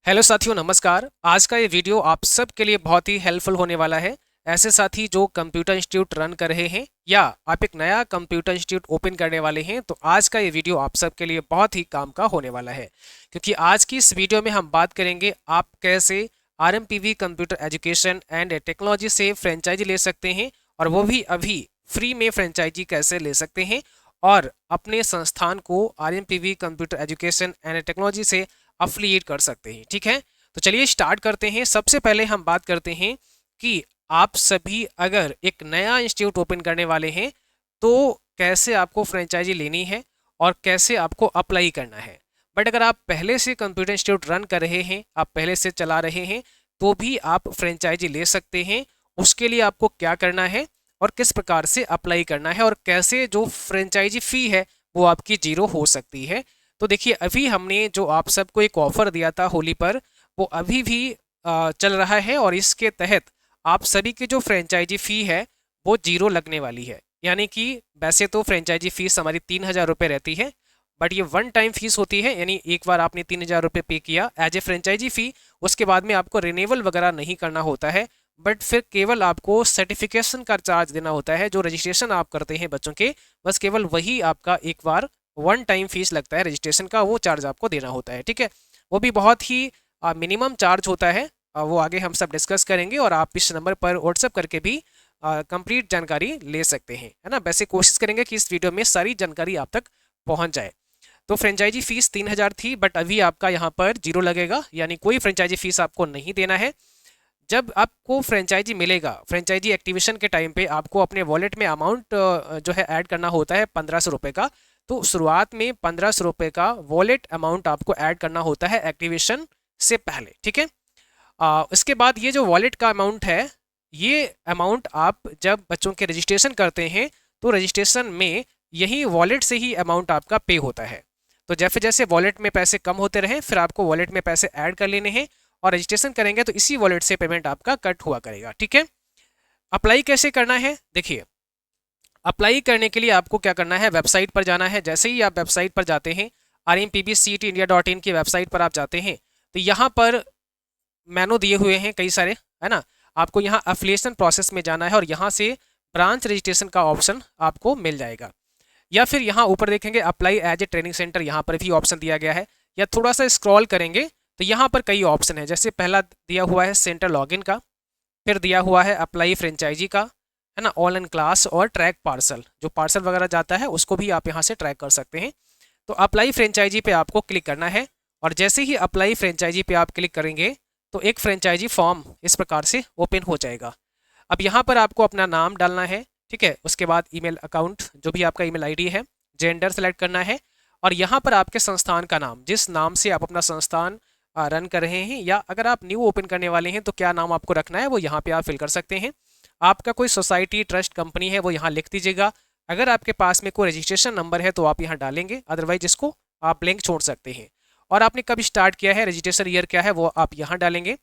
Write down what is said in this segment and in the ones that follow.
Hello साथियों, नमस्कार। आज का ये वीडियो आप सब के लिए बहुत ही हेल्पफुल होने वाला है। ऐसे साथी जो कंप्यूटर इंस्टीट्यूट रन कर रहे हैं या आप एक नया कंप्यूटर इंस्टीट्यूट ओपन करने वाले हैं, तो आज का ये वीडियो आप सब के लिए बहुत ही काम का होने वाला है। क्योंकि आज की इस वीडियो में हम बात करेंगे आप कैसे आरएमपीवी कंप्यूटर एजुकेशन एंड टेक्नोलॉजी से फ्रेंचाइजी ले सकते हैं, और वो भी अभी फ्री में फ्रेंचाइजी कैसे ले सकते हैं और अपने संस्थान को आरएमपीवी कंप्यूटर एजुकेशन एंड टेक्नोलॉजी से अफिलिएट कर सकते हैं। ठीक है, तो चलिए स्टार्ट करते हैं। सबसे पहले हम बात करते हैं कि आप सभी अगर एक नया इंस्टीट्यूट ओपन करने वाले हैं तो कैसे आपको फ्रेंचाइजी लेनी है और कैसे आपको अप्लाई करना है। बट अगर आप पहले से कंप्यूटर इंस्टीट्यूट रन कर रहे हैं, आप पहले से चला रहे हैं, तो भी आप फ्रेंचाइजी ले सकते हैं। उसके लिए आपको क्या करना है और किस प्रकार से अप्लाई करना है और कैसे जो फ्रेंचाइजी फ़ी है वो आपकी जीरो हो सकती है। तो देखिए, अभी हमने जो आप सबको एक ऑफ़र दिया था होली पर, वो अभी भी चल रहा है और इसके तहत आप सभी की जो फ्रेंचाइजी फ़ी है वो जीरो लगने वाली है। यानी कि वैसे तो फ्रेंचाइजी फ़ीस हमारी 3,000 रुपये रहती है, बट ये वन टाइम फीस होती है। यानी एक बार आपने 3,000 रुपये पे किया एज ए फ्रेंचाइजी फ़ी, उसके बाद में आपको रिन्यूअल वगैरह नहीं करना होता है। बट फिर केवल आपको सर्टिफिकेशन का चार्ज देना होता है। जो रजिस्ट्रेशन आप करते हैं बच्चों के, बस केवल वही आपका एक बार वन टाइम फीस लगता है रजिस्ट्रेशन का, वो चार्ज आपको देना होता है। ठीक है, वो भी बहुत ही मिनिमम चार्ज होता है। वो आगे हम सब डिस्कस करेंगे और आप इस नंबर पर व्हाट्सअप करके भी कंप्लीट जानकारी ले सकते हैं, है ना। वैसे कोशिश करेंगे कि इस वीडियो में सारी जानकारी आप तक पहुंच जाए। तो फ्रेंचाइजी फीस 3,000 थी, बट अभी आपका यहाँ पर जीरो लगेगा, यानी कोई फ्रेंचाइजी फीस आपको नहीं देना है। जब आपको फ्रेंचाइजी मिलेगा, फ्रेंचाइजी एक्टिवेशन के टाइम पे आपको अपने वॉलेट में अमाउंट जो है ऐड करना होता है 1,500 रुपये का। तो शुरुआत में 1,500 रुपये का वॉलेट अमाउंट आपको ऐड करना होता है एक्टिवेशन से पहले। ठीक है, इसके बाद ये जो वॉलेट का अमाउंट है, ये अमाउंट आप जब बच्चों के रजिस्ट्रेशन करते हैं तो रजिस्ट्रेशन में यही वॉलेट से ही अमाउंट आपका पे होता है। तो जैसे जैसे वॉलेट में पैसे कम होते रहें, फिर आपको वॉलेट में पैसे ऐड कर लेने हैं और रजिस्ट्रेशन करेंगे तो इसी वॉलेट से पेमेंट आपका कट हुआ करेगा। ठीक है, अप्लाई कैसे करना है, देखिए। अप्लाई करने के लिए आपको क्या करना है, वेबसाइट पर जाना है। जैसे ही आप वेबसाइट पर जाते हैं, rmpbcetindia.in की वेबसाइट पर आप जाते हैं, तो यहाँ पर मेनू दिए हुए हैं कई सारे, है ना। आपको यहाँ एफिलिएशन प्रोसेस में जाना है और यहाँ से ब्रांच रजिस्ट्रेशन का ऑप्शन आपको मिल जाएगा। या फिर यहाँ ऊपर देखेंगे apply as a training centre, यहाँ पर भी ऑप्शन दिया गया है। या थोड़ा सा स्क्रॉल करेंगे तो यहाँ पर कई ऑप्शन है। जैसे पहला दिया हुआ है सेंटर लॉगिन का, फिर दिया हुआ है अप्लाई फ्रेंचाइजी का, है ना, ऑनलाइन क्लास और ट्रैक पार्सल। जो पार्सल वगैरह जाता है उसको भी आप यहाँ से ट्रैक कर सकते हैं। तो अप्लाई फ्रेंचाइजी पे आपको क्लिक करना है और जैसे ही अप्लाई फ्रेंचाइजी पे आप क्लिक करेंगे तो एक फ्रेंचाइजी फॉर्म इस प्रकार से ओपन हो जाएगा। अब यहाँ पर आपको अपना नाम डालना है, ठीक है। उसके बाद ईमेल अकाउंट, जो भी आपका ईमेल आईडी है, जेंडर सेलेक्ट करना है और यहाँ पर आपके संस्थान का नाम, जिस नाम से आप अपना संस्थान रन कर रहे हैं, या अगर आप न्यू ओपन करने वाले हैं तो क्या नाम आपको रखना है वो यहाँ पे आप फिल कर सकते हैं। आपका कोई सोसाइटी ट्रस्ट कंपनी है वो यहाँ लिख दीजिएगा। अगर आपके पास में कोई रजिस्ट्रेशन नंबर है तो आप यहाँ डालेंगे, अदरवाइज इसको आप ब्लैंक छोड़ सकते हैं। और आपने कब स्टार्ट किया है, रजिस्ट्रेशन ईयर क्या है, वो आप यहाँ डालेंगे।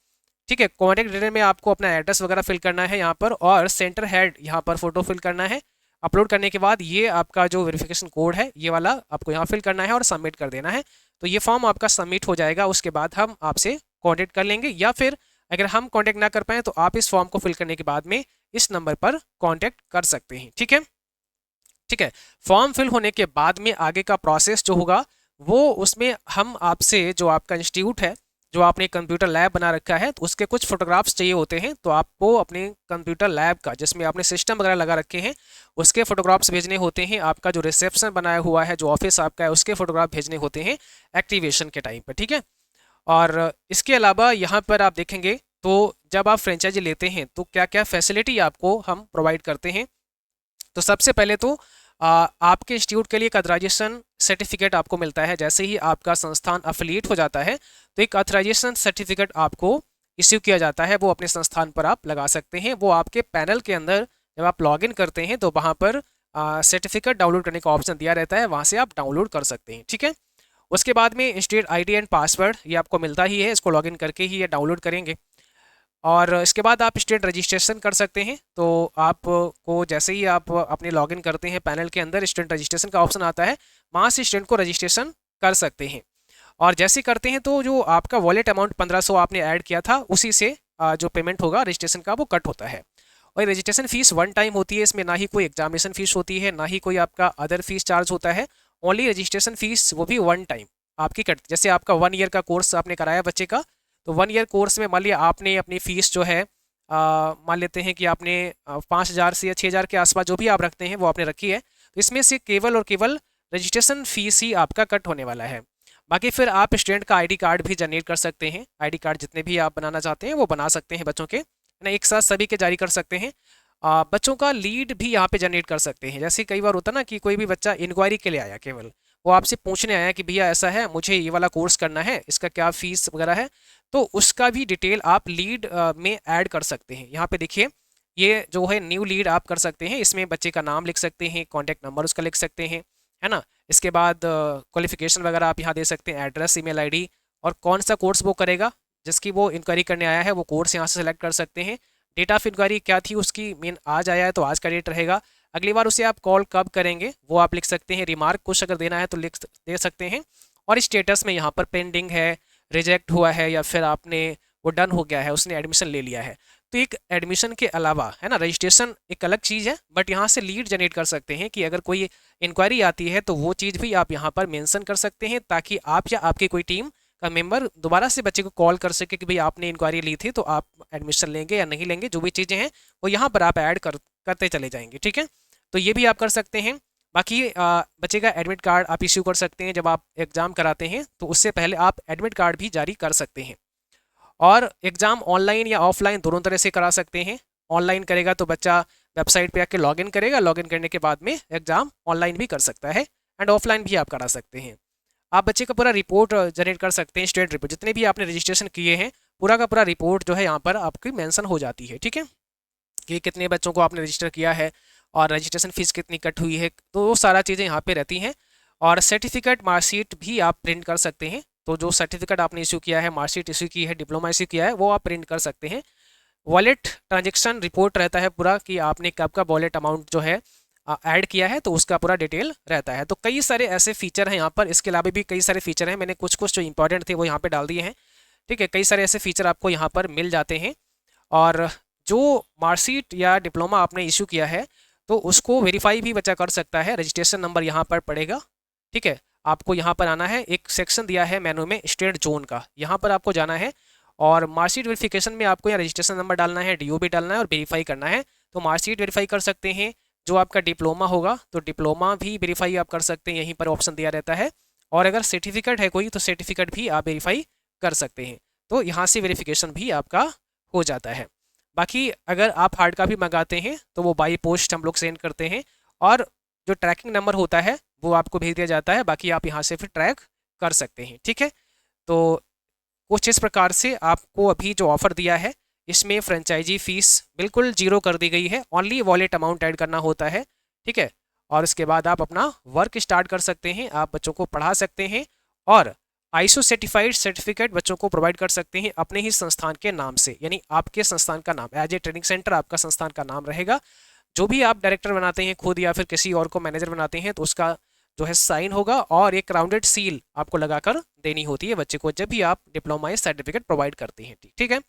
ठीक है, कॉन्टैक्ट डिटेल में आपको अपना एड्रेस वगैरह फिल करना है यहाँ पर, और सेंटर हेड यहाँ पर फोटो फिल करना है। अपलोड करने के बाद ये आपका जो वेरिफिकेशन कोड है ये वाला आपको यहाँ फिल करना है और सबमिट कर देना है। तो ये फॉर्म आपका सबमिट हो जाएगा। उसके बाद हम आपसे कॉन्टैक्ट कर लेंगे, या फिर अगर हम कॉन्टैक्ट ना कर पाएँ तो आप इस फॉर्म को फिल करने के बाद में इस नंबर पर कॉन्टैक्ट कर सकते हैं। ठीक है, ठीक है। फॉर्म फिल होने के बाद में आगे का प्रोसेस जो होगा वो, उसमें हम आपसे जो आपका इंस्टीट्यूट है, जो आपने कंप्यूटर लैब बना रखा है, तो उसके कुछ फोटोग्राफ्स चाहिए होते हैं। तो आपको अपने कंप्यूटर लैब का, जिसमें आपने सिस्टम वगैरह लगा रखे हैं, उसके फोटोग्राफ्स भेजने होते हैं। आपका जो रिसेप्शन बनाया हुआ है, जो ऑफिस आपका है, उसके फोटोग्राफ भेजने होते हैं एक्टिवेशन के टाइम पर। ठीक है, और इसके अलावा यहाँ पर आप देखेंगे तो जब आप फ्रेंचाइजी लेते हैं तो क्या क्या फैसिलिटी आपको हम प्रोवाइड करते हैं। तो सबसे पहले तो आपके इंस्टीट्यूट के लिए एक अथराइजेशन सर्टिफिकेट आपको मिलता है। जैसे ही आपका संस्थान अफिलिएट हो जाता है तो एक अथराइजेशन सर्टिफिकेट आपको इश्यू किया जाता है, वो अपने संस्थान पर आप लगा सकते हैं। वो आपके पैनल के अंदर जब आप लॉगिन करते हैं तो वहाँ पर सर्टिफिकेट डाउनलोड करने का ऑप्शन दिया रहता है, वहाँ से आप डाउनलोड कर सकते हैं। ठीक है, उसके बाद में इंस्टीट्यूट आईडी एंड पासवर्ड ये आपको मिलता ही है, इसको लॉगिन करके ही ये डाउनलोड करेंगे। और इसके बाद आप स्टूडेंट रजिस्ट्रेशन कर सकते हैं। तो आपको जैसे ही आप अपने लॉगिन करते हैं पैनल के अंदर, स्टूडेंट रजिस्ट्रेशन का ऑप्शन आता है, वहाँ से स्टूडेंट को रजिस्ट्रेशन कर सकते हैं। और जैसे करते हैं तो जो आपका वॉलेट अमाउंट 1500 आपने ऐड किया था उसी से जो पेमेंट होगा रजिस्ट्रेशन का वो कट होता है। और रजिस्ट्रेशन फीस वन टाइम होती है, इसमें ना ही कोई एग्जामिनेशन फीस होती है, ना ही कोई आपका अदर फीस चार्ज होता है। ओनली रजिस्ट्रेशन फीस वो भी वन टाइम आपकी कट। जैसे आपका 1 ईयर का कोर्स आपने कराया बच्चे का, तो 1 ईयर कोर्स में मान लिया आपने अपनी फ़ीस जो है मान लेते हैं कि आपने 5000 से या 6000 के आसपास जो भी आप रखते हैं वो आपने रखी है, तो इसमें से केवल और केवल रजिस्ट्रेशन फ़ीस ही आपका कट होने वाला है। बाकी फिर आप स्टूडेंट का आईडी कार्ड भी जनरेट कर सकते हैं। आईडी कार्ड जितने भी आप बनाना चाहते हैं वो बना सकते हैं बच्चों के, है ना, एक साथ सभी के जारी कर सकते हैं। बच्चों का लीड भी यहाँ पे जनरेट कर सकते हैं। जैसे कई बार होता ना कि कोई भी बच्चा इंक्वायरी के लिए आया, केवल वो आपसे पूछने आया कि भैया ऐसा है, मुझे ये वाला कोर्स करना है, इसका क्या फ़ीस वगैरह है, तो उसका भी डिटेल आप लीड में ऐड कर सकते हैं। यहाँ पे देखिए ये जो है न्यू लीड आप कर सकते हैं। इसमें बच्चे का नाम लिख सकते हैं, कॉन्टैक्ट नंबर उसका लिख सकते हैं, है ना। इसके बाद क्वालिफिकेशन वगैरह आप यहाँ दे सकते हैं, एड्रेस, ईमेल आईडी, और कौन सा कोर्स वो करेगा जिसकी वो इंक्वायरी करने आया है, वो कोर्स यहाँ से सेलेक्ट कर सकते हैं। डेट ऑफ इंक्वायरी क्या थी उसकी, मेन आज आया है तो आज का डेट रहेगा। अगली बार उसे आप कॉल कब करेंगे वो आप लिख सकते हैं। रिमार्क कुछ अगर देना है तो लिख दे सकते हैं। और स्टेटस में यहाँ पर पेंडिंग है, रिजेक्ट हुआ है, या फिर आपने वो डन हो गया है, उसने एडमिशन ले लिया है। तो एक एडमिशन के अलावा, है ना, रजिस्ट्रेशन एक अलग चीज़ है, बट यहाँ से लीड जनरेट कर सकते हैं कि अगर कोई इंक्वायरी आती है तो वो चीज़ भी आप यहाँ पर मेंशन कर सकते हैं, ताकि आप या आपकी कोई टीम का मेंबर दोबारा से बच्चे को कॉल कर सके कि भाई आपने इंक्वायरी ली थी तो आप एडमिशन लेंगे या नहीं लेंगे। जो भी चीज़ें हैं वो यहाँ पर आप ऐड करते चले जाएंगे, ठीक है। तो ये भी आप कर सकते हैं। बाकी बच्चे का एडमिट कार्ड आप इश्यू कर सकते हैं। जब आप एग्ज़ाम कराते हैं तो उससे पहले आप एडमिट कार्ड भी जारी कर सकते हैं। और एग्ज़ाम ऑनलाइन या ऑफलाइन दोनों तरह से करा सकते हैं। ऑनलाइन करेगा तो बच्चा वेबसाइट पे आके लॉगिन करेगा, लॉगिन करने के बाद में एग्ज़ाम ऑनलाइन भी कर सकता है, एंड ऑफलाइन भी आप करा सकते हैं। आप बच्चे का पूरा रिपोर्ट जनरेट कर सकते हैं, स्टूडेंट रिपोर्ट, जितने भी आपने रजिस्ट्रेशन किए हैं पूरा का पूरा रिपोर्ट जो है यहाँ पर आपकी मेंशन हो जाती है, ठीक है, कि कितने बच्चों को आपने रजिस्टर किया है और रजिस्ट्रेशन फ़ीस कितनी कट हुई है, तो वो सारा चीज़ें यहाँ पे रहती हैं। और सर्टिफिकेट, मार्कशीट भी आप प्रिंट कर सकते हैं। तो जो सर्टिफिकेट आपने इशू किया है, मार्कशीट इशू की है, डिप्लोमा इशू किया है, वो आप प्रिंट कर सकते हैं। वॉलेट ट्रांजेक्शन रिपोर्ट रहता है पूरा, कि आपने कब का वॉलेट अमाउंट जो है ऐड किया है, तो उसका पूरा डिटेल रहता है। तो कई सारे ऐसे फीचर हैं यहाँ पर। इसके अलावा भी कई सारे फीचर हैं, मैंने कुछ कुछ जो इंपॉर्टेंट थे वो यहाँ पे डाल दिए हैं, ठीक है। कई सारे ऐसे फीचर आपको यहाँ पर मिल जाते हैं। और जो मार्कशीट या डिप्लोमा आपने इशू किया है तो उसको वेरीफाई भी बच्चा कर सकता है। रजिस्ट्रेशन नंबर यहाँ पर पड़ेगा, ठीक है। आपको यहाँ पर आना है, एक सेक्शन दिया है मेनू में स्टेट जोन का, यहाँ पर आपको जाना है। और मार्कशीट वेरिफिकेशन में आपको यहाँ रजिस्ट्रेशन नंबर डालना है, डीओ भी डालना है और वेरीफाई करना है। तो मार्कशीट वेरीफाई कर सकते हैं। जो आपका डिप्लोमा होगा तो डिप्लोमा भी वेरीफाई आप कर सकते हैं, यहीं पर ऑप्शन दिया रहता है। और अगर सर्टिफिकेट है कोई तो सर्टिफिकेट भी आप वेरीफाई कर सकते हैं। तो यहाँ से वेरिफिकेशन भी आपका हो जाता है। बाकी अगर आप हार्ड कॉपी मंगाते हैं तो वो बाई पोस्ट हम लोग सेंड करते हैं, और जो ट्रैकिंग नंबर होता है वो आपको भेज दिया जाता है। बाकी आप यहाँ से फिर ट्रैक कर सकते हैं, ठीक है। तो कुछ इस प्रकार से आपको अभी जो ऑफ़र दिया है इसमें फ्रेंचाइजी फ़ीस बिल्कुल जीरो कर दी गई है। ओनली वॉलेट अमाउंट ऐड करना होता है, ठीक है। और उसके बाद आप अपना वर्क स्टार्ट कर सकते हैं, आप बच्चों को पढ़ा सकते हैं, और आईएसओ सर्टिफाइड सर्टिफिकेट बच्चों को प्रोवाइड कर सकते हैं अपने ही संस्थान के नाम से। यानी आपके संस्थान का नाम, एज ए ट्रेनिंग सेंटर आपका संस्थान का नाम रहेगा। जो भी आप डायरेक्टर बनाते हैं खुद या फिर किसी और को मैनेजर बनाते हैं तो उसका जो है साइन होगा, और एक राउंडेड सील आपको लगाकर देनी होती है बच्चे को जब भी आप डिप्लोमा सर्टिफिकेट प्रोवाइड करते हैं, ठीक है।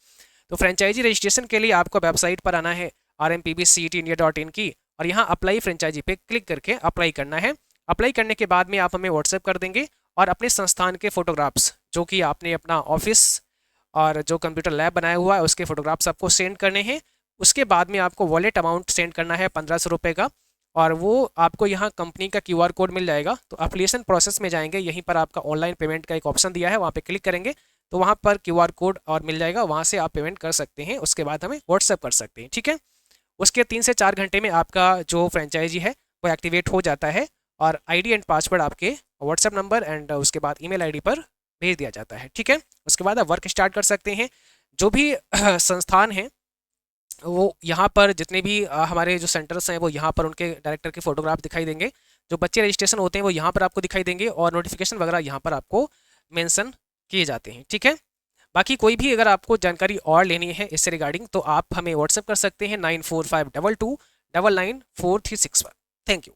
तो फ्रेंचाइजी रजिस्ट्रेशन के लिए आपको वेबसाइट पर आना है rmpbcetindia.in की, और यहाँ अप्लाई फ्रेंचाइजी पे क्लिक करके अप्लाई करना है। अप्लाई करने के बाद में आप हमें व्हाट्सएप कर देंगे, और अपने संस्थान के फ़ोटोग्राफ्स जो कि आपने अपना ऑफिस और जो कंप्यूटर लैब बनाया हुआ है उसके फ़ोटोग्राफ्स आपको सेंड करने हैं। उसके बाद में आपको वॉलेट अमाउंट सेंड करना है 1500 रुपये का, और वो आपको यहाँ कंपनी का QR कोड मिल जाएगा। तो एप्लीकेशन प्रोसेस में जाएंगे, यहीं पर आपका ऑनलाइन पेमेंट का एक ऑप्शन दिया है, वहाँ पे क्लिक करेंगे तो वहाँ पर QR कोड और मिल जाएगा, वहाँ से आप पेमेंट कर सकते हैं। उसके बाद हमें व्हाट्सएप कर सकते हैं, ठीक है। उसके 3 से 4 घंटे में आपका जो फ्रेंचाइजी है वो एक्टिवेट हो जाता है, और ID एंड पासवर्ड आपके व्हाट्सएप नंबर एंड उसके बाद ईमेल ID पर भेज दिया जाता है, ठीक है। उसके बाद आप वर्क स्टार्ट कर सकते हैं। जो भी संस्थान हैं वो यहाँ पर जितने भी हमारे जो सेंटर्स हैं वो यहाँ पर उनके डायरेक्टर के फोटोग्राफ दिखाई देंगे। जो बच्चे रजिस्ट्रेशन होते हैं वो यहाँ पर आपको दिखाई देंगे, और नोटिफिकेशन वगैरह यहाँ पर आपको मेंशन किए जाते हैं, ठीक है। बाकी कोई भी अगर आपको जानकारी और लेनी है इससे रिगार्डिंग तो आप हमें व्हाट्सएप कर सकते हैं 9452299436 पर। Thank you.